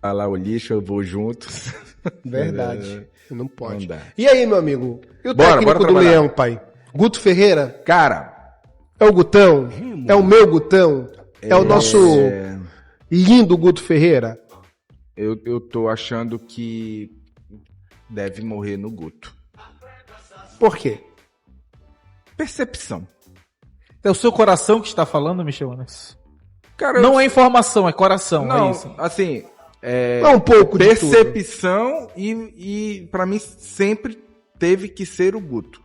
lá o lixo, eu vou junto. Verdade. Não pode. Não dá. E aí, meu amigo? E o Bora técnico do trabalhar. Leão, pai? Guto Ferreira? Cara, É o Gutão? É o meu Gutão? É o nosso lindo Guto Ferreira? eu tô achando que deve morrer no Guto. Por quê? Percepção. É o seu coração que está falando, Michel Anderson? Cara, Não é informação, é coração, não, é isso. assim, É um pouco de tudo. percepção e para mim sempre teve que ser o Guto.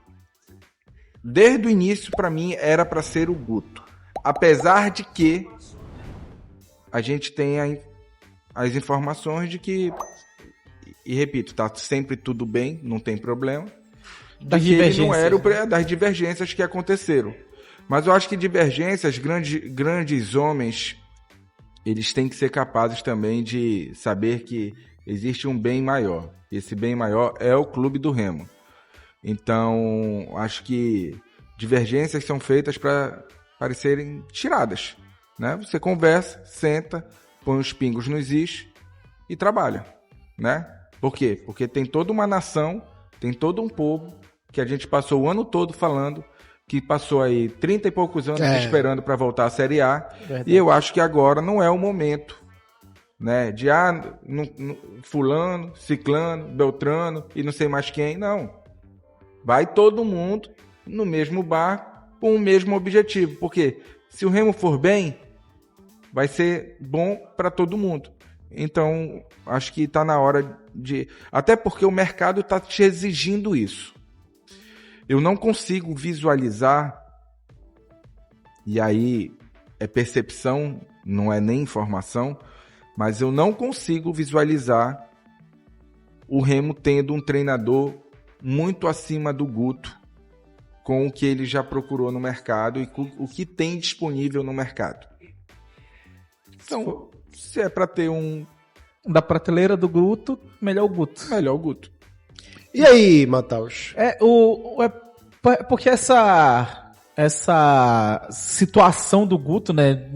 Desde o início, para mim, era para ser o Guto. Apesar de que a gente tem as informações de que, e repito, tá sempre tudo bem, não tem problema. Das de que ele não divergências, era das divergências que aconteceram. Mas eu acho que divergências, grandes homens, eles têm que ser capazes também de saber que existe um bem maior. Esse bem maior é o Clube do Remo. Então, acho que divergências são feitas para serem tiradas, né? Você conversa, senta, põe os pingos nos is e trabalha, né? Por quê? Porque tem toda uma nação, tem todo um povo que a gente passou o ano todo falando, que passou aí 30 e poucos anos esperando para voltar à Série A. Verdade. E eu acho que agora não é o momento, né? De fulano, ciclano, beltrano e não sei mais quem, não. Vai todo mundo no mesmo barco com o mesmo objetivo. Porque se o Remo for bem, vai ser bom para todo mundo. Então, acho que está na hora de... Até porque o mercado está te exigindo isso. Eu não consigo visualizar, e aí é percepção, não é nem informação, mas eu não consigo visualizar o Remo tendo um treinador muito acima do Guto, com o que ele já procurou no mercado e com o que tem disponível no mercado. Então, se é para ter Da prateleira do Guto, melhor o Guto. melhor o Guto. E aí, Mataus? Porque essa situação do Guto, né?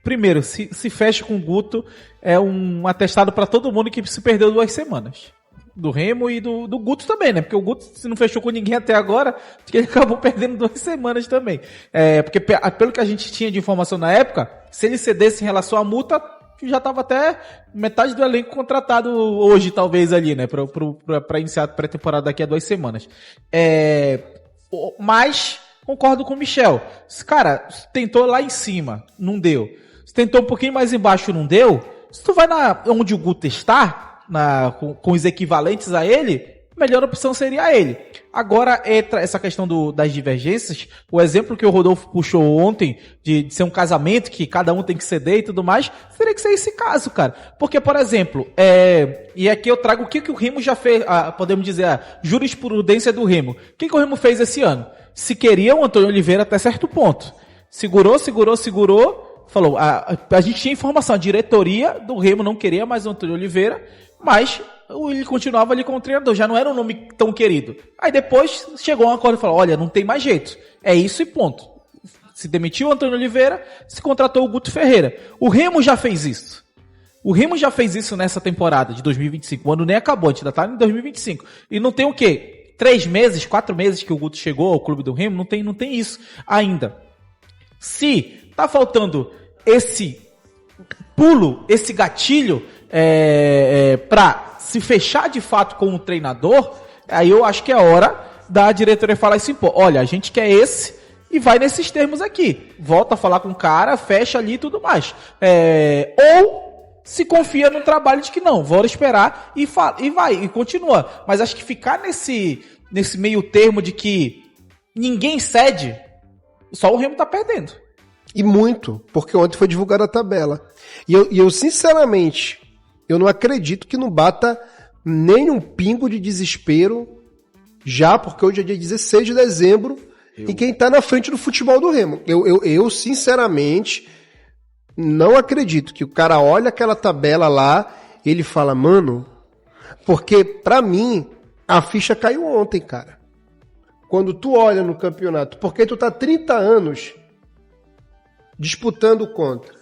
Primeiro, se fecha com o Guto, é um atestado para todo mundo que se perdeu 2 semanas. Do Remo e do Guto também, né? Porque o Guto, se não fechou com ninguém até agora, acho que ele acabou perdendo 2 semanas também. Porque pelo que a gente tinha de informação na época, se ele cedesse em relação à multa, já estava até metade do elenco contratado hoje, talvez, ali, né? Pra iniciar a pré-temporada daqui a 2 semanas. Mas, concordo com o Michel. Cara, tentou lá em cima, não deu. Se tentou um pouquinho mais embaixo, não deu. Se tu vai onde o Guto está, com os equivalentes a ele, a melhor opção seria ele. Agora entra essa questão das divergências, o exemplo que o Rodolfo puxou ontem, de ser um casamento que cada um tem que ceder e tudo mais, teria que ser esse caso, cara. Porque, por exemplo, e aqui eu trago o que o Remo já fez, podemos dizer, a jurisprudência do Remo. O que o Remo fez esse ano? Se queria o Antônio Oliveira até certo ponto. Segurou, falou, a gente tinha informação, a diretoria do Remo não queria mais o Antônio Oliveira, mas ele continuava ali com o treinador, já não era um nome tão querido. Aí depois chegou um acordo e falou, olha, não tem mais jeito, é isso e ponto. Se demitiu o Antônio Oliveira, se contratou o Guto Ferreira. O Remo já fez isso. O Remo já fez isso nessa temporada de 2025, o ano nem acabou, a gente ainda tá em 2025. E não tem o quê? 3 meses, 4 meses que o Guto chegou ao clube do Remo, não tem isso ainda. Se tá faltando esse pulo, esse gatilho, pra se fechar de fato com o treinador, aí eu acho que é hora da diretoria falar assim, pô, olha, a gente quer esse e vai nesses termos aqui. Volta a falar com o cara, fecha ali e tudo mais. Ou se confia no trabalho de que não, vou esperar e vai, e continua. Mas acho que ficar nesse meio termo de que ninguém cede, só o Remo tá perdendo. E muito, porque ontem foi divulgada a tabela. E eu sinceramente, eu não acredito que não bata nem um pingo de desespero já, porque hoje é dia 16 de dezembro e quem tá na frente do futebol do Remo. Eu sinceramente não acredito que o cara olha aquela tabela lá e ele fala, mano, porque pra mim a ficha caiu ontem, cara. Quando tu olha no campeonato, porque tu tá 30 anos disputando contra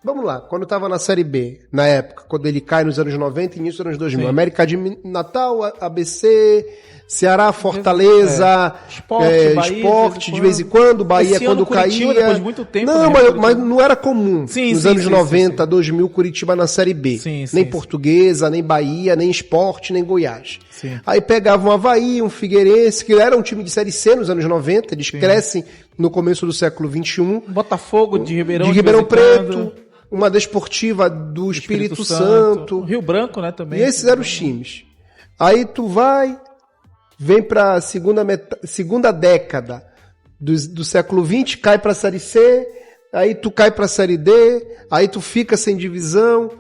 Vamos lá, quando eu tava na Série B, na época, quando ele cai nos anos 90 e início dos anos 2000, Sim. América de Natal, ABC, Ceará, Fortaleza, Sport, de vez em quando, Bahia Esse ano quando Curitiba, caía. depois de muito tempo, Não, né, mas não era comum. Sim, nos sim, anos sim, 90, sim. 2000, Curitiba na Série B. Sim, sim, nem sim. Portuguesa, nem Bahia, nem Sport, nem Goiás. Sim. Aí pegava um Avaí, um Figueirense, que era um time de Série C nos anos 90, eles crescem no começo do século XXI. Botafogo de Ribeirão, De Ribeirão vez em quando. Preto, uma Desportiva do Espírito Santo. Rio Branco, né, também. E esses eram os times. Aí tu vem pra segunda década do século XX, cai pra Série C, aí tu cai pra Série D, aí tu fica sem divisão.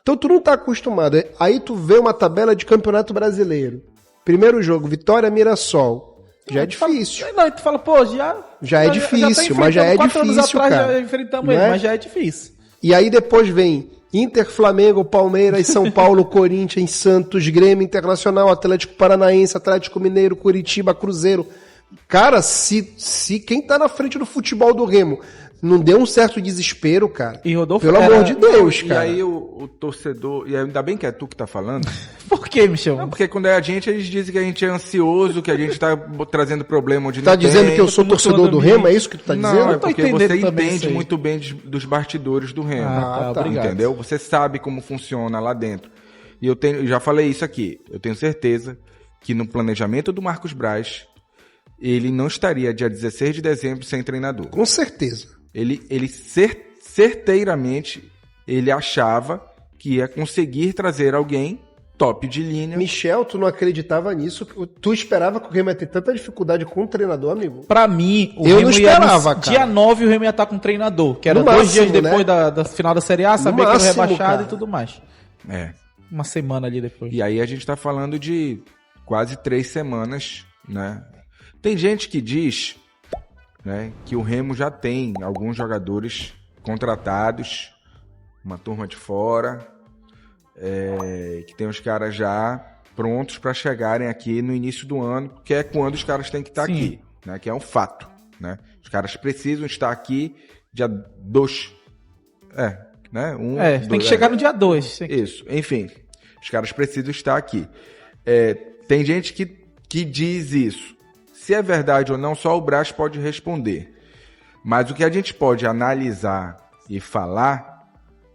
Então tu não tá acostumado. Aí tu vê uma tabela de Campeonato Brasileiro. Primeiro jogo, Vitória Mirassol. Já é difícil. Não, e tu fala, pô, já É difícil, mas já é 4 anos difícil, atrás cara. já enfrentamos Não ele, é? mas já é difícil. E aí depois vem Inter, Flamengo, Palmeiras, São Paulo, Corinthians, Santos, Grêmio, Internacional, Atlético Paranaense, Atlético Mineiro, Curitiba, Cruzeiro. Cara, se quem tá na frente do futebol do Remo não deu um certo desespero, cara. E Rodolfo, pelo amor de Deus, E cara. aí o torcedor, e ainda bem que é tu que tá falando, Por que, Michel? não, porque quando é a gente, eles dizem que a gente é ansioso, que a gente tá trazendo problema onde Tá não dizendo tem. que eu sou torcedor do Remo, é isso que tu tá Não, dizendo? é tô porque entendendo você também isso entende aí. muito bem dos bastidores do Remo. Ah, tá, obrigado. Entendeu? Você sabe como funciona lá dentro. E eu já falei isso aqui. Eu tenho certeza que no planejamento do Marcos Braz, ele não estaria dia 16 de dezembro sem treinador. Com certeza. Ele certeiramente ele achava que ia conseguir trazer alguém top de linha. Michel, tu não acreditava nisso? Tu esperava que o Remo ia ter tanta dificuldade com o treinador, amigo? Pra mim, o Eu Remo não esperava, ia, cara. dia 9 o Remo ia estar com um treinador, que era No 2 máximo, dias depois né? da final da Série A, sabia que era máximo, rebaixado cara. e tudo mais. É. Uma semana ali depois. E aí a gente tá falando de quase 3 semanas, né? Tem gente que diz, né, que o Remo já tem alguns jogadores contratados, uma turma de fora, que tem os caras já prontos para chegarem aqui no início do ano, que é quando os caras têm que estar Sim. aqui, né? Que é um fato, né? Os caras precisam estar aqui dia 2. Né? Tem que chegar no dia 2. Isso, enfim, os caras precisam estar aqui. Tem gente que diz isso. Se é verdade ou não, só o Braz pode responder. Mas o que a gente pode analisar e falar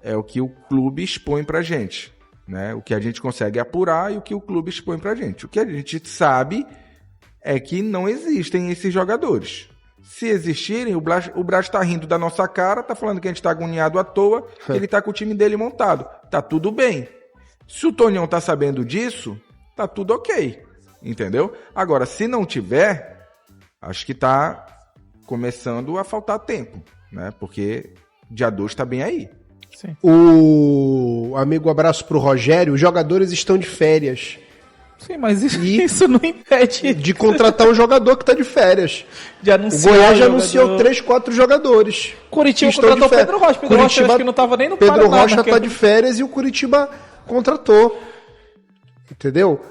é o que o clube expõe pra gente, né? O que a gente consegue apurar e o que o clube expõe pra gente. O que a gente sabe é que não existem esses jogadores. Se existirem, o Braz tá rindo da nossa cara, tá falando que a gente tá agoniado à toa, que ele tá com o time dele montado. Tá tudo bem. Se o Tonhão tá sabendo disso, tá tudo ok. Entendeu? Agora, se não tiver, acho que tá começando a faltar tempo, né? Porque dia 2 tá bem aí. Sim. O amigo, abraço pro Rogério, os jogadores estão de férias. Sim, mas isso não impede De contratar um jogador que tá de férias. de O anunciar. Goiás já jogador. anunciou 3, 4 jogadores. Curitiba que estão de contratou o férias. Pedro Rocha. Pedro Rocha acho que não tava nem no Pedro Paraná Rocha naquele- tá de férias e o Curitiba contratou. Entendeu?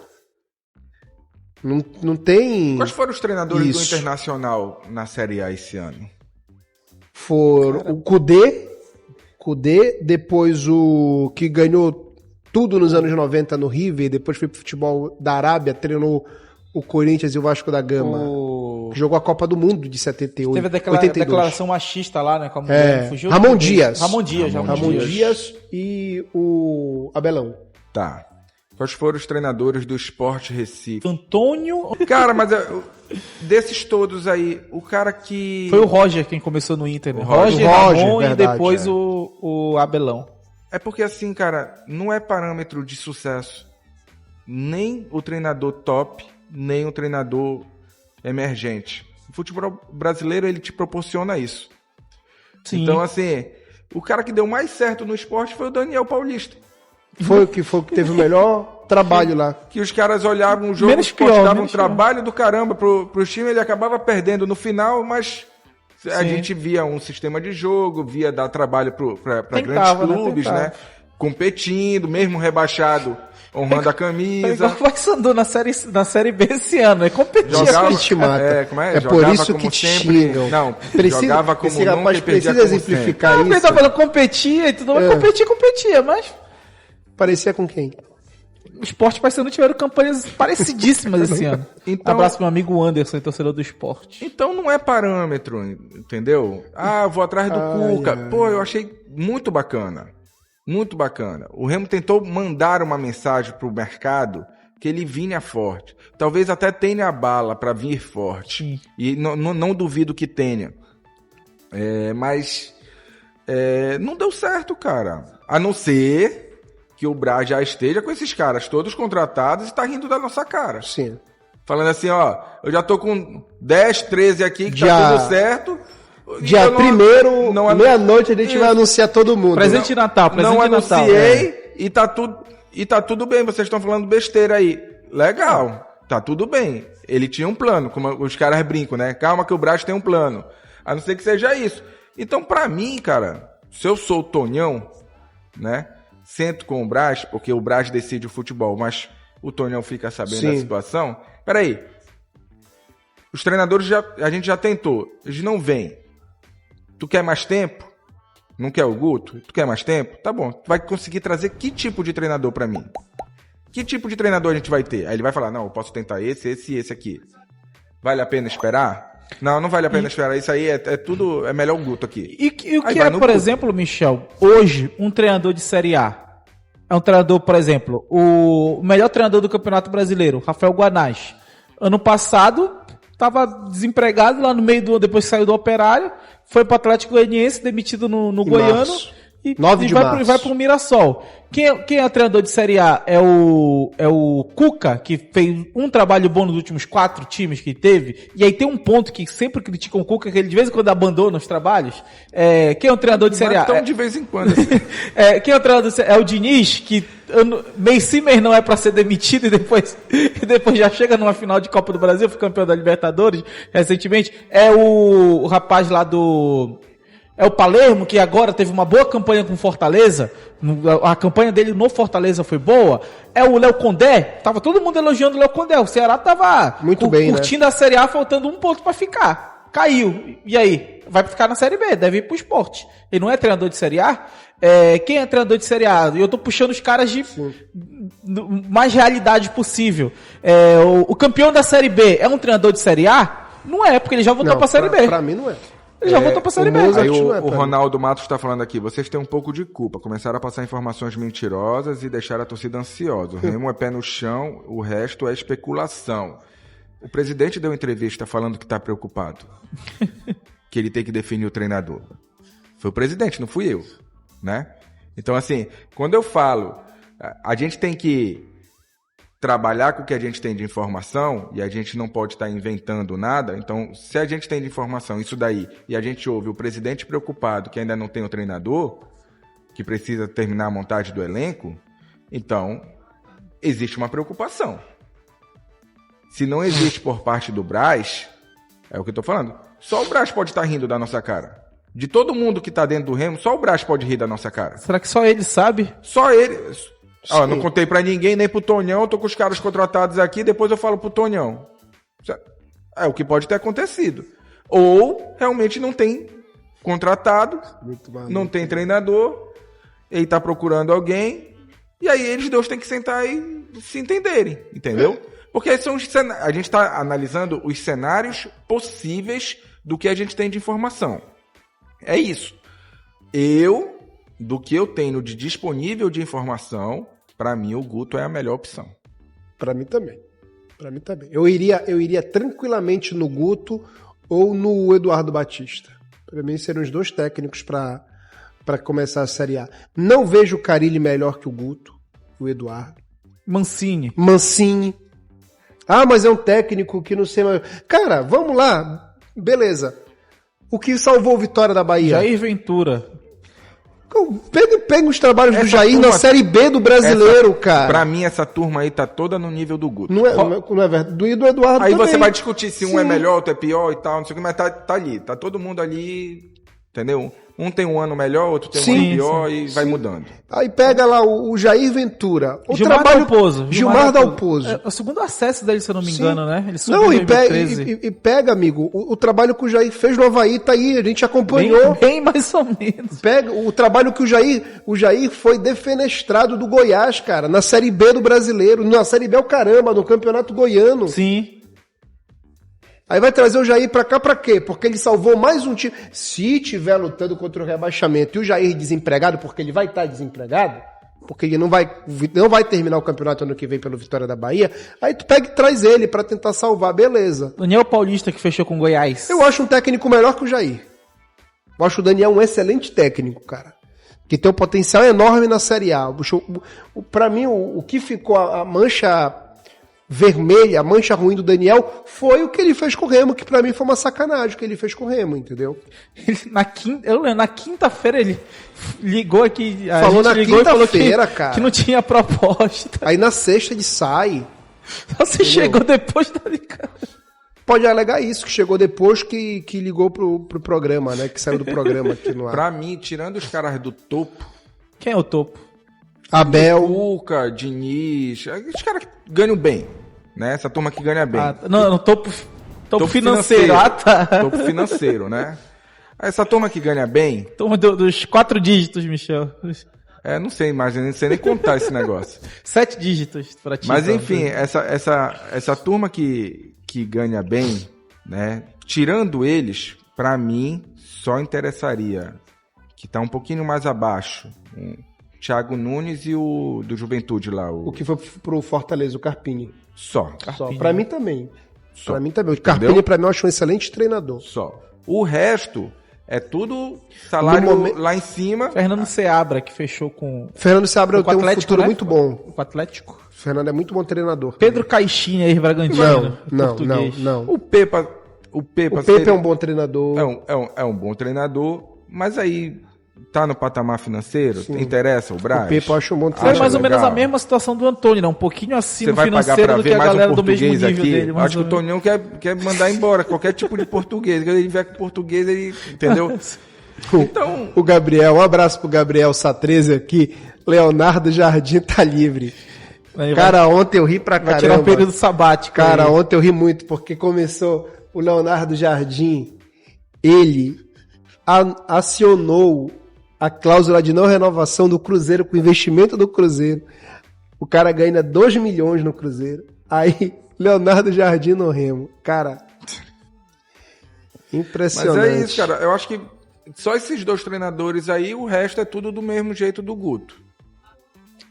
Não tem... Quais foram os treinadores Isso. do Internacional na Série A esse ano? Foram o Kudê, depois o que ganhou tudo nos anos 90 no River, depois foi pro futebol da Arábia, treinou o Corinthians e o Vasco da Gama. Que jogou a Copa do Mundo de 78. Teve a 82. declaração machista lá, né? Com a mulher, fugiu Ramon do- Dias. Ramon Dias. Ramon Dias e o Abelão. Tá. Quais foram os treinadores do Sport Recife? Antônio. Cara, mas desses todos aí, o cara que... Foi o Roger quem começou no Inter. Né? O Roger, Ramon verdade, e depois é. o Abelão. É porque assim, cara, não é parâmetro de sucesso. Nem o treinador top, nem o treinador emergente. O futebol brasileiro, ele te proporciona isso. Sim. Então, assim, o cara que deu mais certo no esporte foi o Daniel Paulista. Foi o que teve o melhor trabalho lá. Que os caras olhavam o jogo, Menos o esporte pior, dava um menos trabalho do caramba pro time, ele acabava perdendo no final, mas a Sim. gente via um sistema de jogo, via dar trabalho pra grandes Tentava, né? clubes, né? Tentava. competindo, mesmo rebaixado, honrando a É camisa. igual o Paysandu na série B esse ano, é competir. Jogava, que te mata. Como é? É Jogava por isso como que te sempre. xingam. Não, Precisa, jogava como esse nunca rapaz e perdia precisa como sempre. exemplificar Ele tá isso. falando competia e tudo mais. Competia, mas Parecia com quem? o Sport e Paysandu tiveram campanhas parecidíssimas esse ano. Então- Abraço pro meu amigo Anderson, torcedor do Sport. Então não é parâmetro, entendeu? Ah, vou atrás do Cuca. Pô, eu achei muito bacana. Muito bacana. O Remo tentou mandar uma mensagem pro mercado que ele vinha forte. Talvez até tenha a bala para vir forte. Sim. E não duvido que tenha. Mas não deu certo, cara. A não ser que o Braz já esteja com esses caras todos contratados e tá rindo da nossa cara. Sim. Falando assim, ó, eu já tô com 10, 13 aqui que Já- tá tudo certo. Dia Eu não- 1º, não- meia-noite, a gente vai anunciar todo mundo. Presente de Natal, presente não de Natal. anunciei e tá tudo bem, vocês estão falando besteira aí. Legal, tá tudo bem. Ele tinha um plano, como os caras brincam, né? Calma que o Braz tem um plano. A não ser que seja isso. Então, pra mim, cara, se eu sou o Tonhão, né? Sento com o Braz, porque o Braz decide o futebol, mas o Tonhão fica sabendo Sim. da situação. Peraí. Os treinadores a gente já tentou, eles não vêm. Tu quer mais tempo? Não quer o Guto? Tu quer mais tempo? Tá bom. Tu vai conseguir trazer que tipo de treinador pra mim? Que tipo de treinador a gente vai ter? Aí ele vai falar, não, eu posso tentar esse e esse aqui. Vale a pena esperar? Não, não vale a pena esperar. Isso aí é tudo, é melhor o Guto aqui. E o Aí que vai é, no por Guto. exemplo, Michel, hoje, um treinador de Série A? É um treinador, por exemplo, o melhor treinador do Campeonato Brasileiro, Rafael Guanais. Ano passado, estava desempregado lá no meio do... Depois que saiu do Operário, foi para o Atlético Goianiense, demitido no Em Goiano. março. E 9 de março. vai pro Mirassol. Quem é o treinador de Série A? É o Cuca, que fez um trabalho bom nos últimos 4 times que teve. E aí tem um ponto que sempre criticam o Cuca, que ele de vez em quando abandona os trabalhos. Quem é o treinador de Série A? Então, de vez em quando. Assim. Quem é o treinador? É o Diniz, que mês sim, mês não é pra ser demitido e depois já chega numa final de Copa do Brasil, foi campeão da Libertadores recentemente. É o rapaz lá do... É o Palermo, que agora teve uma boa campanha com Fortaleza. A campanha dele no Fortaleza foi boa. É o Léo Condé. Tava todo mundo elogiando o Léo Condé. O Ceará tava Muito bem, curtindo a Série A, faltando 1 ponto pra ficar. Caiu. E aí? Vai ficar na Série B, deve ir pro esporte. Ele não é treinador de Série A? Quem é treinador de Série A? Eu tô puxando os caras de mais realidade possível. O campeão da Série B é um treinador de Série A? Não é, porque ele já voltou pra Série B. Pra mim não é. Ele já voltou pra Série B. Mozart Aí não é o pra Ronaldo Matos está falando aqui, vocês têm um pouco de culpa, começaram a passar informações mentirosas e deixar a torcida ansiosa. O Remo é pé no chão, o resto é especulação. O presidente deu entrevista falando que está preocupado, que ele tem que definir o treinador. Foi o presidente, não fui eu, né? Então, assim, quando eu falo, a gente tem que trabalhar com o que a gente tem de informação e a gente não pode estar inventando nada. Então, se a gente tem de informação isso daí e a gente ouve o presidente preocupado que ainda não tem o treinador, que precisa terminar a montagem do elenco, então existe uma preocupação. Se não existe por parte do Braz, é o que eu tô falando, só o Braz pode estar rindo da nossa cara. De todo mundo que tá dentro do Remo, só o Braz pode rir da nossa cara. Será que só ele sabe? Só ele. Ó, não contei pra ninguém, nem pro Tonhão, tô com os caras contratados aqui, depois eu falo pro Tonhão. É o que pode ter acontecido. Ou realmente não tem contratado, não tem treinador, ele tá procurando alguém, e aí eles dois têm que sentar e se entenderem, entendeu? Porque são a gente tá analisando os cenários possíveis do que a gente tem de informação. É isso. Do que eu tenho de disponível de informação, pra mim o Guto é a melhor opção. Pra mim também. Eu iria tranquilamente no Guto ou no Eduardo Batista. Pra mim seriam os 2 técnicos pra começar a Série A. Não vejo o Carille melhor que o Guto, o Eduardo. Mancini. Ah, mas é um técnico que não sei mais... Cara, vamos lá. Beleza. O que salvou o Vitória da Bahia? Jair Ventura. Pega os trabalhos do Essa Jair turma- na Série B do Brasileiro, cara. Pra mim, essa turma aí tá toda no nível do Guto. Não é verdade. Do Eduardo Aí também. você vai discutir se um Sim. é melhor, outro é pior e tal, não sei o que, mas tá ali. Tá todo mundo ali Entendeu? Um tem um ano melhor, outro tem um Sim, ano pior e vai sim. mudando. Aí pega lá o Jair Ventura. O Gilmar Dalpozo. Gilmar Dalpozo. É o segundo acesso dele, se eu não me engano, né? Ele subiu Não, em e 2013. pega, amigo, o trabalho que o Jair fez no Avaí tá aí, a gente acompanhou. Bem mais ou menos. Pega o trabalho que o Jair foi defenestrado do Goiás, cara, na Série B do Brasileiro, na Série B é o caramba, no Campeonato Goiano. Sim. Aí vai trazer o Jair pra cá pra quê? Porque ele salvou mais um time. Se tiver lutando contra o rebaixamento e o Jair desempregado, porque ele vai estar desempregado, porque ele não vai terminar o campeonato ano que vem pelo Vitória da Bahia, aí tu pega e traz ele pra tentar salvar, beleza. Daniel Paulista que fechou com o Goiás. Eu acho um técnico melhor que o Jair. Eu acho o Daniel um excelente técnico, cara. Que tem um potencial enorme na Série A. Pra mim, o que ficou a mancha vermelha, a mancha ruim do Daniel, foi o que ele fez com o Remo, que pra mim foi uma sacanagem o que ele fez com o Remo, entendeu? Eu lembro, na quinta-feira ele ligou aqui. Falou na quinta-feira, cara. Que não tinha proposta. Aí na sexta ele sai. Você chegou depois da ligação. Pode alegar isso, que chegou depois que ligou pro programa, né? Que saiu do programa aqui no ar. Pra mim, tirando os caras do topo, Quem é o topo? Abel. Cuca, Diniz, os caras que ganham bem, né? Essa turma que ganha bem. Não, topo financeiro. Ah, tá. Topo financeiro, né? Essa turma que ganha bem... Turma dos 4 dígitos, Michel. Não sei mais, não sei nem contar esse negócio. 7 dígitos pra ti. Mas enfim, essa turma que ganha bem, né? Tirando eles, pra mim, só interessaria, que tá um pouquinho mais abaixo, Thiago Nunes e o do Juventude lá. O que foi pro Fortaleza, o Carpini. Só. Pra mim também. Só. Pra mim também. O Carpini, pra mim, eu acho um excelente treinador. Só. O resto é tudo salário lá em cima. Fernando Seabra, que fechou com... Fernando Seabra tem um Atlético, futuro né? muito bom. Com o Atlético. Fernando é muito bom treinador. Pedro Caixinha, ex-Bragantino. Não. O Pepa é um bom treinador. É um bom treinador, mas aí tá no patamar financeiro, Sim. Interessa o Braz? O Pepa eu acho um bom Foi treinador. mais ou menos legal. a mesma situação do Antônio, né? Um pouquinho acima Você vai pagar financeiro pra do ver que a mais galera um do mesmo português nível aqui? dele. mais Acho que ou o menos. Tonhão quer mandar embora qualquer tipo de português. Quando ele vier com português, ele... Entendeu? Então... O Gabriel, um abraço pro Gabriel Satrese aqui. Leonardo Jardim tá livre. Aí Cara, ontem eu ri pra vai tirar um caramba. período sabático. Cara, aí. ontem eu ri muito, porque começou o Leonardo Jardim, ele acionou a cláusula de não renovação do Cruzeiro com o investimento do Cruzeiro. O cara ganha 2 milhões no Cruzeiro. Aí, Leonardo Jardim no Remo. Cara, impressionante. Mas é isso, cara. Eu acho que só esses 2 treinadores aí, o resto é tudo do mesmo jeito do Guto.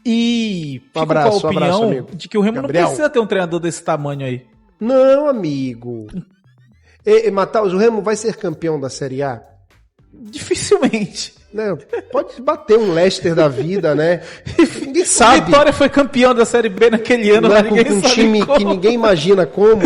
E fico abraço, com a opinião amigo. de que o Remo Gabriel. não precisa ter um treinador desse tamanho aí. Não, amigo. Mataus, o Remo vai ser campeão da Série A? Dificilmente. Né? Pode bater um Leicester da vida, né? Ninguém O sabe. Vitória foi campeão da Série B naquele ano, Não mas é ninguém com um sabe time como. que ninguém imagina como.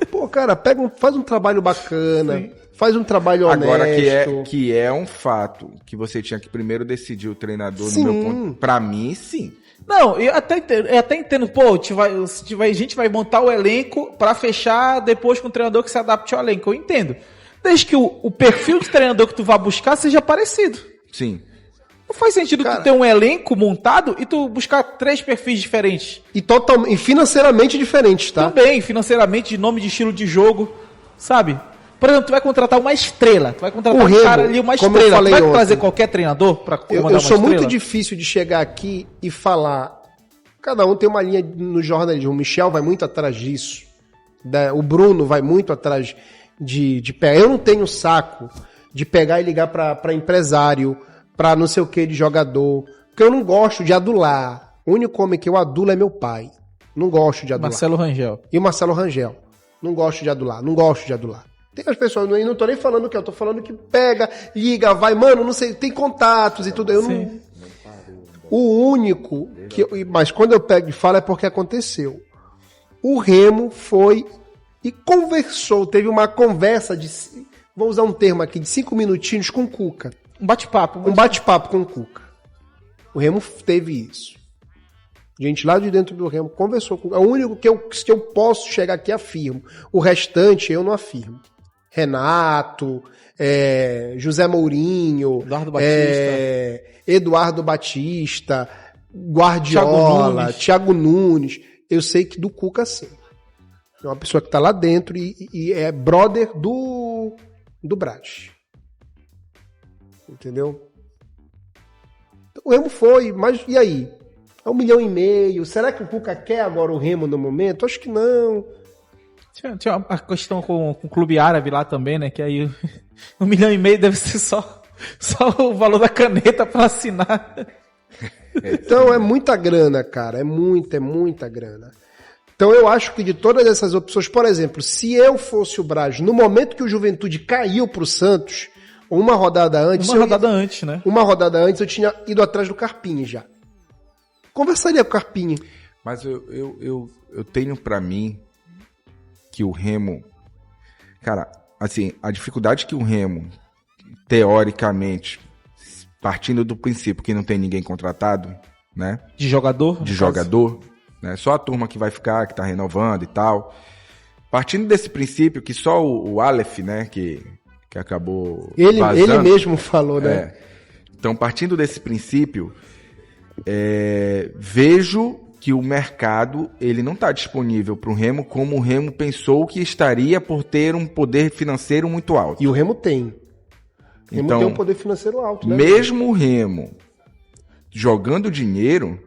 Pô, cara, faz um trabalho bacana, Sim. faz um trabalho honesto. Agora que é um fato que você tinha que primeiro decidir o treinador, Sim. no meu ponto. Pra mim, sim. Não, eu até entendo, pô, a gente vai montar o elenco pra fechar depois com um treinador que se adapte ao elenco. Eu entendo. Desde que o perfil de treinador que tu vai buscar seja parecido. Sim. Não faz sentido Cara, tu ter um elenco montado e tu buscar 3 perfis diferentes. E financeiramente diferentes, tá? Também, financeiramente, de nome, de estilo de jogo, sabe? Por exemplo, tu vai contratar uma estrela. Tu vai contratar O um Remo, cara ali, uma como eu estrela. Tu falei vai ontem, trazer qualquer treinador pra comandar Eu uma sou estrela? muito difícil de chegar aqui e falar. Cada um tem uma linha no jornalismo. O Michel vai muito atrás disso. O Bruno vai muito atrás de pegar. Eu não tenho saco de pegar e ligar pra empresário, pra não sei o que de jogador. Porque eu não gosto de adular. O único homem que eu adulo é meu pai. Não gosto de adular. Marcelo Rangel. E o Marcelo Rangel. Não gosto de adular. Tem as pessoas, eu não tô nem falando que eu tô falando que pega, liga, vai, mano, não sei, tem contatos e tudo. Eu não. O único mas quando eu pego e falo é porque aconteceu. O Remo foi e conversou, teve uma conversa vou usar um termo aqui, de 5 minutinhos com o Cuca. Um bate-papo. Um bate-papo com o Cuca. O Remo teve isso. Gente lá de dentro do Remo conversou com o Cuca. É o único que eu posso chegar aqui e afirmo. O restante eu não afirmo. Renato, José Mourinho, Eduardo Batista, Guardiola, Thiago Nunes. Eu sei que do Cuca, sim. É uma pessoa que tá lá dentro e é brother do Braz. Entendeu? O Remo foi, mas e aí? É 1,5 milhão. Será que o Cuca quer agora o Remo no momento? Acho que não. Tinha uma questão com o clube árabe lá também, né? Que aí 1,5 milhão deve ser só o valor da caneta para assinar. Então é muita grana, cara. É muita grana. Então eu acho que de todas essas opções, por exemplo, se eu fosse o Braz, no momento que o Juventude caiu pro Santos, uma rodada antes... né? Uma rodada antes eu tinha ido atrás do Carpini já. Conversaria com o Carpini. Mas eu tenho pra mim que o Remo... Cara, assim, a dificuldade que o Remo, teoricamente, partindo do princípio que não tem ninguém contratado, né? De jogador, né? Só a turma que vai ficar, que tá renovando e tal. Partindo desse princípio que só o Aleph, né, que acabou vazando. Ele mesmo falou, né? Então, partindo desse princípio, vejo que o mercado ele não está disponível para o Remo como o Remo pensou que estaria por ter um poder financeiro muito alto. E o Remo tem. O Remo tem um poder financeiro alto, né? Mesmo o Remo jogando dinheiro,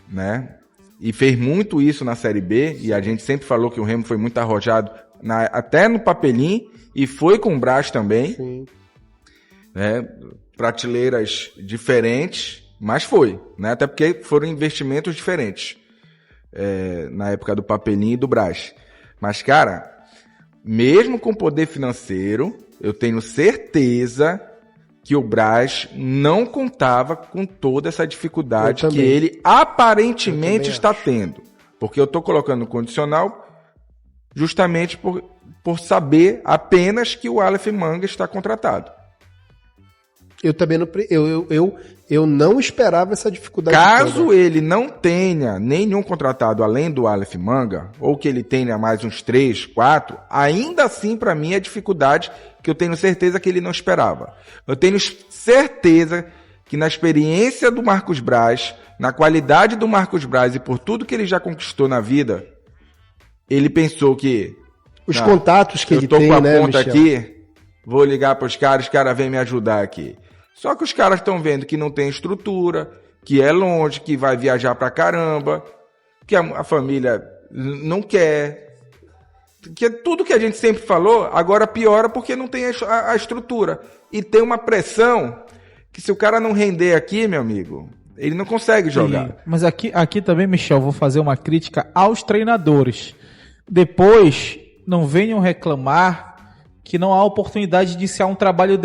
né? E fez muito isso na Série B, e a gente sempre falou que o Remo foi muito arrojado até no Papelim, e foi com o Braz também. Sim. Né? Prateleiras diferentes, mas foi, né? Até porque foram investimentos diferentes na época do Papelim e do Braz. Mas, cara, mesmo com poder financeiro, eu tenho certeza que o Braz não contava com toda essa dificuldade que ele aparentemente está tendo. Porque eu estou colocando no condicional justamente por saber apenas que o Aleph Manga está contratado. Eu também não, eu não esperava essa dificuldade. Caso ele não tenha nenhum contratado além do Aleph Manga, ou que ele tenha mais uns 3, 4, ainda assim para mim é dificuldade que eu tenho certeza que ele não esperava. Eu tenho certeza que na experiência do Marcos Braz, na qualidade do Marcos Braz e por tudo que ele já conquistou na vida, ele pensou que os contatos que ele tem, né, eu tô com a conta Michel? Aqui, vou ligar para os caras vêm me ajudar aqui. Só que os caras estão vendo que não tem estrutura, que é longe, que vai viajar pra caramba, que a família não quer. Que tudo que a gente sempre falou, agora piora porque não tem a estrutura. E tem uma pressão que se o cara não render aqui, meu amigo, ele não consegue jogar. Sim, mas aqui também, Michel, vou fazer uma crítica aos treinadores. Depois, não venham reclamar que não há oportunidade de iniciar um trabalho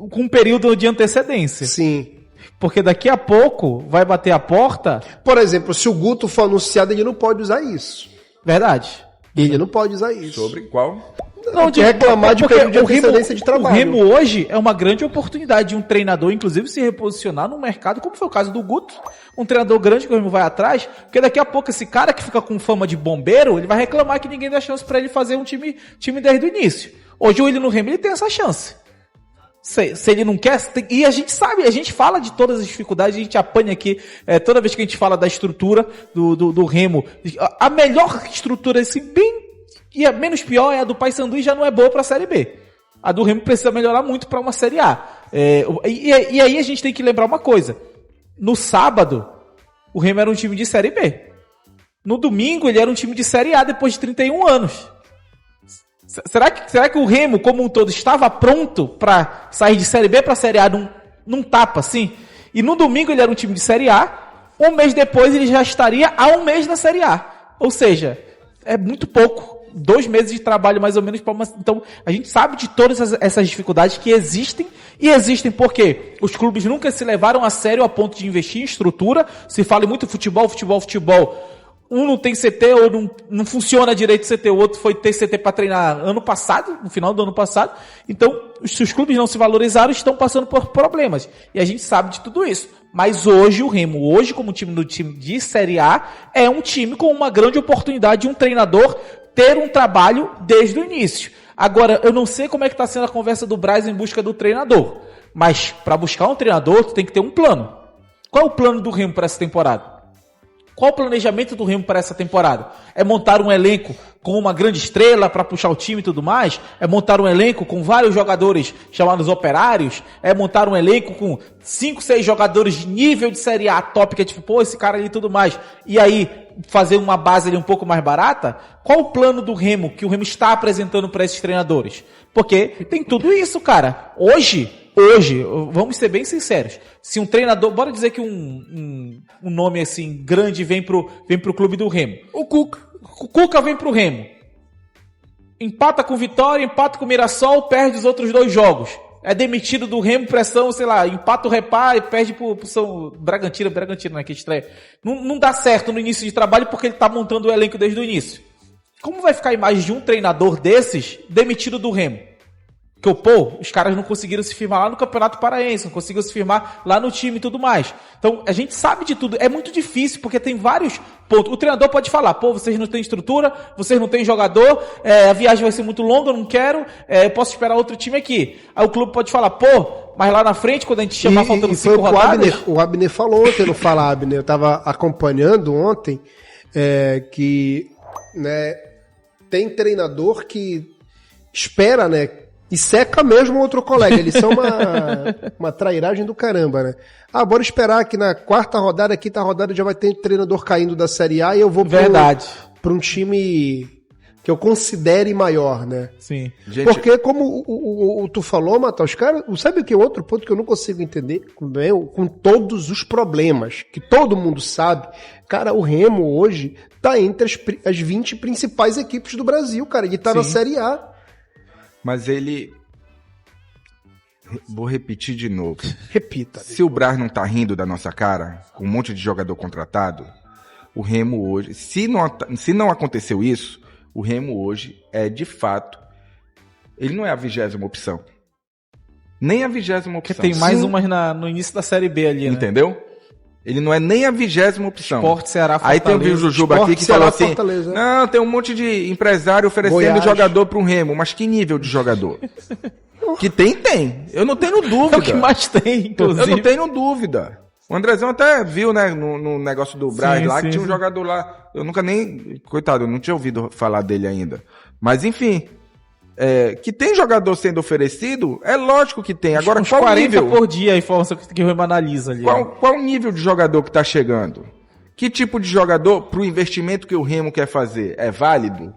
com um período de antecedência. Sim. Porque daqui a pouco vai bater a porta... Por exemplo, se o Guto for anunciado, ele não pode usar isso. Verdade. Ele não pode usar isso. Sobre qual? Não, de reclamar de período de antecedência de trabalho. O Remo hoje é uma grande oportunidade de um treinador, inclusive, se reposicionar no mercado, como foi o caso do Guto. Um treinador grande que o Remo vai atrás, porque daqui a pouco esse cara que fica com fama de bombeiro, ele vai reclamar que ninguém dá chance pra ele fazer um time desde o início. Hoje o Willian no Remo, ele tem essa chance. Se ele não quer... E a gente sabe, a gente fala de todas as dificuldades, a gente apanha aqui, toda vez que a gente fala da estrutura do Remo. A melhor estrutura, assim, bem... E a menos pior é a do Paysandu e já não é boa pra Série B. A do Remo precisa melhorar muito pra uma Série A. E aí a gente tem que lembrar uma coisa. No sábado, o Remo era um time de Série B. No domingo, ele era um time de Série A depois de 31 anos. Será que o Remo, como um todo, estava pronto para sair de Série B para Série A num tapa, assim? E no domingo ele era um time de Série A, um mês depois ele já estaria a um mês da Série A. Ou seja, é muito pouco. 2 meses de trabalho, mais ou menos. Então, a gente sabe de todas essas dificuldades que existem, e existem porque os clubes nunca se levaram a sério a ponto de investir em estrutura. Se fala muito futebol. Um não tem CT, ou não funciona direito o CT, o outro foi ter CT para treinar no final do ano passado. Então, se os clubes não se valorizaram, estão passando por problemas. E a gente sabe de tudo isso. Mas hoje, o Remo, como time de Série A, é um time com uma grande oportunidade de um treinador ter um trabalho desde o início. Agora, eu não sei como é que está sendo a conversa do Braz em busca do treinador, mas para buscar um treinador, tu tem que ter um plano. Qual é o plano do Remo para essa temporada? Qual o planejamento do Remo para essa temporada? É montar um elenco com uma grande estrela para puxar o time e tudo mais? É montar um elenco com vários jogadores chamados operários? É montar um elenco com 5, 6 jogadores de nível de Série A top, que é tipo, pô, esse cara ali e tudo mais. E aí, fazer uma base ali um pouco mais barata? Qual o plano do Remo que o Remo está apresentando para esses treinadores? Porque tem tudo isso, cara. Hoje, vamos ser bem sinceros, se um treinador, bora dizer que um nome assim grande vem pro clube do Remo. O Cuca vem pro Remo. Empata com Vitória, empata com o Mirassol, perde os outros 2 jogos. É demitido do Remo, pressão, sei lá, empata o Repá e perde pro São Bragantino, né, que estreia. Não dá certo no início de trabalho porque ele tá montando o elenco desde o início. Como vai ficar a imagem de um treinador desses demitido do Remo? Que, pô, os caras não conseguiram se firmar lá no Campeonato Paraense, não conseguiram se firmar lá no time e tudo mais. Então, a gente sabe de tudo. É muito difícil, porque tem vários pontos. O treinador pode falar, pô, vocês não têm estrutura, vocês não têm jogador, a viagem vai ser muito longa, eu não quero, eu posso esperar outro time aqui. Aí o clube pode falar, pô, mas lá na frente, quando a gente chamar faltando 5 rodadas... O Abner falou ontem, não fala, Abner, eu tava acompanhando ontem, que, né, tem treinador que espera, né, e seca mesmo outro colega. Eles são uma trairagem do caramba, né? Bora esperar que na 4ª rodada, 5ª rodada já vai ter treinador caindo da Série A e eu vou para um time que eu considere maior, né? Sim. Gente... Porque como tu falou, Matheus, os caras, sabe o que é outro ponto que eu não consigo entender? Com todos os problemas, que todo mundo sabe, cara, o Remo hoje tá entre as 20 principais equipes do Brasil, cara. Ele tá na Série A. Mas ele... Vou repetir de novo. Repita. Se o Braz não tá rindo da nossa cara, com um monte de jogador contratado, o Remo hoje... Se não aconteceu isso, o Remo hoje é, de fato... Ele não é a 20ª opção. Nem a 20ª opção. Porque tem mais umas no início da Série B ali, né? Entendeu? Ele não é nem a 20ª opção. Sport, Ceará, Fortaleza. Aí tem o Jujuba aqui que falou assim, Fortaleza. Não, tem um monte de empresário oferecendo Goiás. Jogador para um Remo. Mas que nível de jogador? Que tem. Eu não tenho dúvida. É o que mais tem, inclusive. Eu não tenho dúvida. O Andrezão até viu, né, no negócio do Braz lá, que tinha um jogador lá. Eu nunca nem... Coitado, eu não tinha ouvido falar dele ainda. Mas, enfim... que tem jogador sendo oferecido, é lógico que tem. Agora, uns qual 40 nível? Por dia a informação que o Remo analisa ali. Qual o nível de jogador que está chegando? Que tipo de jogador, para o investimento que o Remo quer fazer, é válido?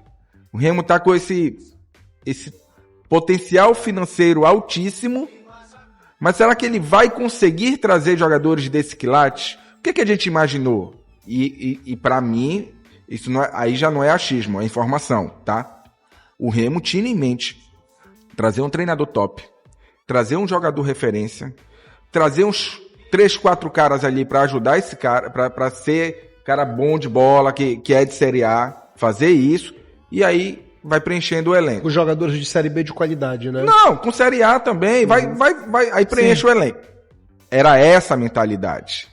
O Remo está com esse potencial financeiro altíssimo, mas será que ele vai conseguir trazer jogadores desse quilate? O que a gente imaginou? E para mim, isso não é, aí já não é achismo, é informação, tá? O Remo tinha em mente trazer um treinador top, trazer um jogador referência, trazer uns 3, 4 caras ali para ajudar esse cara, para ser cara bom de bola, que é de Série A, fazer isso, e aí vai preenchendo o elenco. Os jogadores de Série B de qualidade, né? Não, com Série A também, vai, aí preenche o elenco. Era essa a mentalidade.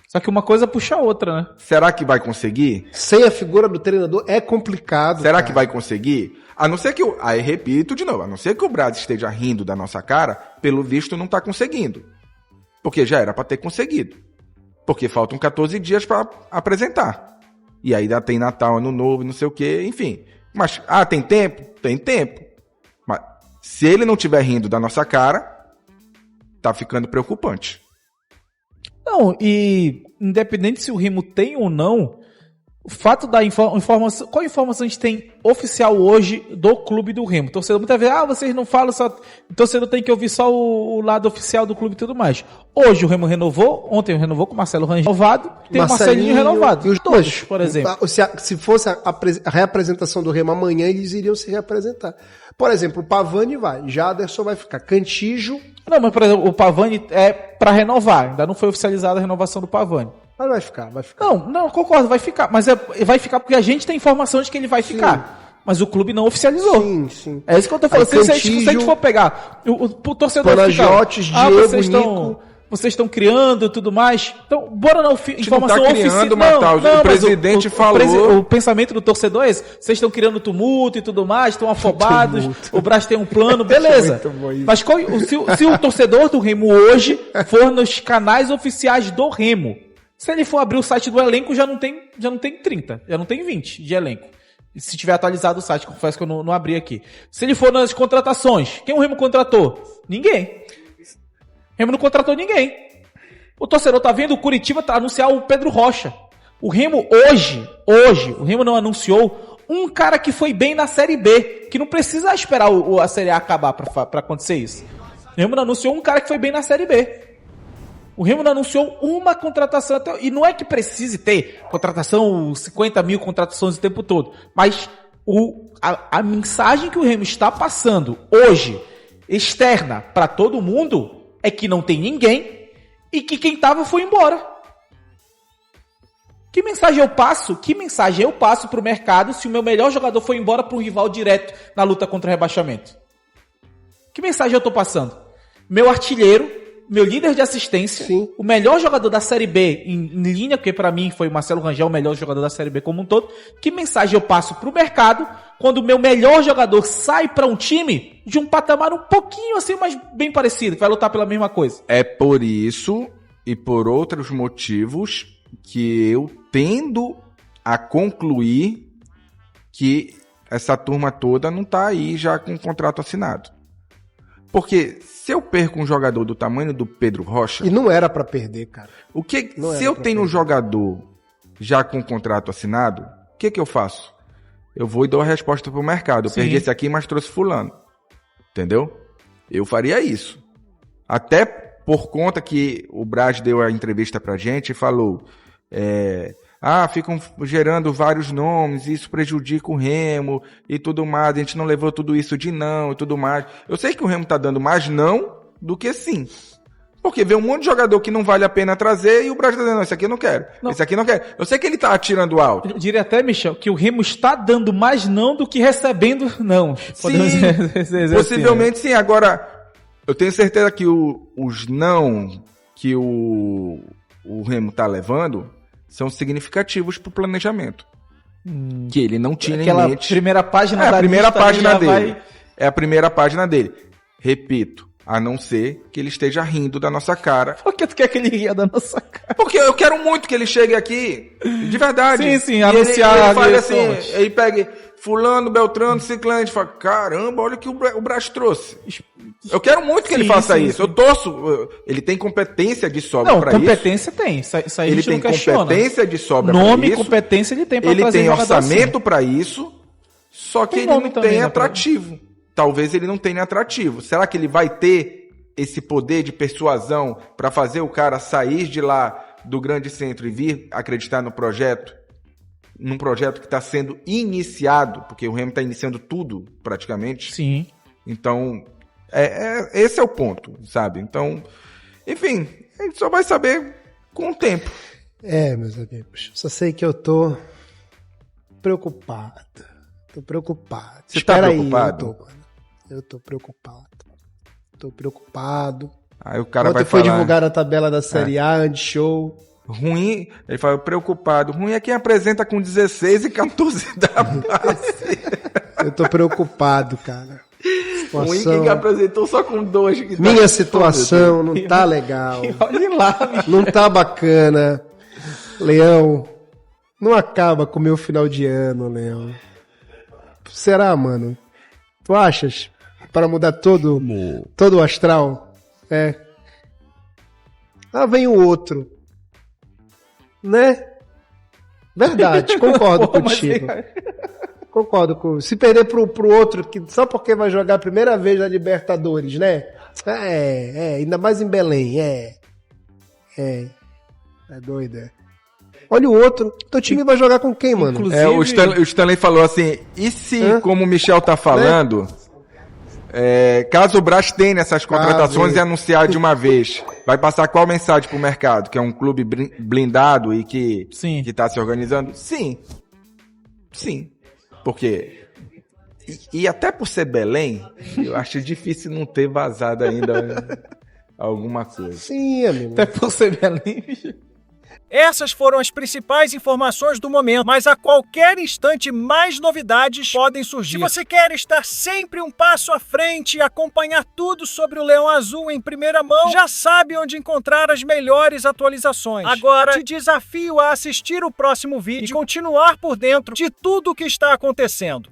Só que uma coisa puxa a outra, né? Será que vai conseguir? Sem a figura do treinador é complicado. Será que vai conseguir? A não ser que aí repito de novo, a não ser que o Braz esteja rindo da nossa cara, pelo visto não está conseguindo. Porque já era para ter conseguido. Porque faltam 14 dias para apresentar. E aí ainda tem Natal, Ano Novo, não sei o quê, enfim. Mas, tem tempo? Tem tempo. Mas se ele não estiver rindo da nossa cara, tá ficando preocupante. Não, e independente se o Remo tem ou não, o fato da informação... Qual informação a gente tem oficial hoje do clube do Remo? O torcedor muitas vezes, vocês não falam só... O torcedor tem que ouvir só o lado oficial do clube e tudo mais. Hoje o Remo renovou, ontem renovou com o Marcelo Rangel renovado, tem o Marcelinho renovado. E os dois, por exemplo. Se fosse a reapresentação do Remo amanhã, eles iriam se reapresentar. Por exemplo, o Pavani vai, Jaderson vai ficar, Cantígio... Não, mas por exemplo, o Pavani é para renovar, ainda não foi oficializada a renovação do Pavani. Mas vai ficar. Não, concordo, vai ficar, mas vai ficar porque a gente tem informação de que ele vai ficar. Mas o clube não oficializou. Sim. É isso que eu tô falando. Se a gente for pegar o torcedor Panajotes, Diego, Nico... vocês estão criando e tudo mais. Então, bora na informação não tá oficial. criando, Matheus. O presidente falou. O pensamento do torcedor é esse. Vocês estão criando tumulto e tudo mais, estão afobados, o Brás tem um plano, beleza. Mas se o torcedor do Remo hoje for nos canais oficiais do Remo, se ele for abrir o site do elenco, já não tem 30, já não tem 20 de elenco. Se tiver atualizado o site, confesso que eu não abri aqui. Se ele for nas contratações, quem o Remo contratou? Ninguém. O Remo não contratou ninguém. O torcedor tá vendo o Curitiba anunciar o Pedro Rocha. O Remo hoje, o Remo não anunciou um cara que foi bem na Série B, que não precisa esperar a Série A acabar pra acontecer isso. O Remo não anunciou um cara que foi bem na Série B. O Remo não anunciou uma contratação até, e não é que precise ter contratação, 50 mil contratações o tempo todo, mas a mensagem que o Remo está passando hoje, externa para todo mundo, é que não tem ninguém e que quem tava foi embora. Que mensagem eu passo pro mercado se o meu melhor jogador foi embora para um rival direto na luta contra o rebaixamento? Que mensagem eu tô passando? Meu artilheiro, meu líder de assistência, sim, o melhor jogador da Série B em linha, porque para mim foi o Marcelo Rangel o melhor jogador da Série B como um todo. Que mensagem eu passo pro mercado quando o meu melhor jogador sai para um time de um patamar um pouquinho assim, mas bem parecido, que vai lutar pela mesma coisa? É por isso e por outros motivos que eu tendo a concluir que essa turma toda não tá aí já com o contrato assinado. Porque se eu perco um jogador do tamanho do Pedro Rocha... E não era pra perder, cara. Se eu tenho um jogador já com contrato assinado, o que eu faço? Eu vou e dou a resposta pro mercado. Eu perdi esse aqui, mas trouxe fulano. Entendeu? Eu faria isso. Até por conta que o Brás deu a entrevista pra gente e falou... ficam gerando vários nomes, isso prejudica o Remo e tudo mais, a gente não levou tudo isso de não e tudo mais. Eu sei que o Remo tá dando mais não do que sim. Porque vê um monte de jogador que não vale a pena trazer e o Brasil tá dizendo, não, esse aqui eu não quero, esse aqui eu não quero. Eu sei que ele tá atirando alto. Eu diria até, Michel, que o Remo está dando mais não do que recebendo não. Sim, possivelmente sim. Agora, eu tenho certeza que os não que o Remo tá levando são significativos pro planejamento. Que ele não tinha em mente. Primeira página da primeira página dele. É a primeira página dele. Repito, a não ser que ele esteja rindo da nossa cara. Por que tu quer que ele ria da nossa cara? Porque eu quero muito que ele chegue aqui, de verdade. Sim, anunciar. Ele faz assim, ele pega fulano, beltrano, ciclano, e fala, caramba, olha o que o Brás trouxe. Eu quero muito que ele faça isso. Eu torço. Ele tem competência de sobra para isso. Não, competência tem. Isso aí ele tem competência de sobra para isso. Nome e competência ele tem para trazer Ele tem orçamento para isso, só que ele não tem atrativo. Talvez ele não tenha atrativo. Será que ele vai ter esse poder de persuasão para fazer o cara sair de lá do grande centro e vir acreditar no projeto? Num projeto que está sendo iniciado, porque o Remo está iniciando tudo, praticamente. Sim. Então, esse é o ponto, sabe? Então, enfim, a gente só vai saber com o tempo. Meus amigos, só sei que eu tô preocupado. Tô preocupado. Você tá preocupado? Eu tô preocupado. Tô preocupado. Aí o cara vai foi falar... divulgar a tabela da Série A, anti-show. Ruim, ele fala, preocupado. Ruim é quem apresenta com 16 e 14 da base. Eu tô preocupado, cara. Ruim quem apresentou só com 2. Minha situação não tá legal. Olha lá, não tá bacana. Leão, não acaba com o meu final de ano, Leão. Será, mano? Tu achas? Para mudar todo o astral? Lá vem o outro. Né? Verdade, concordo contigo. Concordo com. Se perder pro outro, que só porque vai jogar a primeira vez na Libertadores, né? Ainda mais em Belém, É doido, Olha o outro. Teu time vai jogar com quem, mano? Inclusive... O Stanley falou assim, e se, como o Michel tá falando, caso o Brás tenha essas contratações e anunciar de uma vez, vai passar qual mensagem pro mercado? Que é um clube blindado e que tá se organizando? Sim. Porque... E até por ser Belém, eu acho difícil não ter vazado ainda alguma coisa. Sim, amigo. Até por ser Belinge. Essas foram as principais informações do momento, mas a qualquer instante mais novidades podem surgir. Se você quer estar sempre um passo à frente e acompanhar tudo sobre o Leão Azul em primeira mão, já sabe onde encontrar as melhores atualizações. Agora, te desafio a assistir o próximo vídeo e continuar por dentro de tudo o que está acontecendo.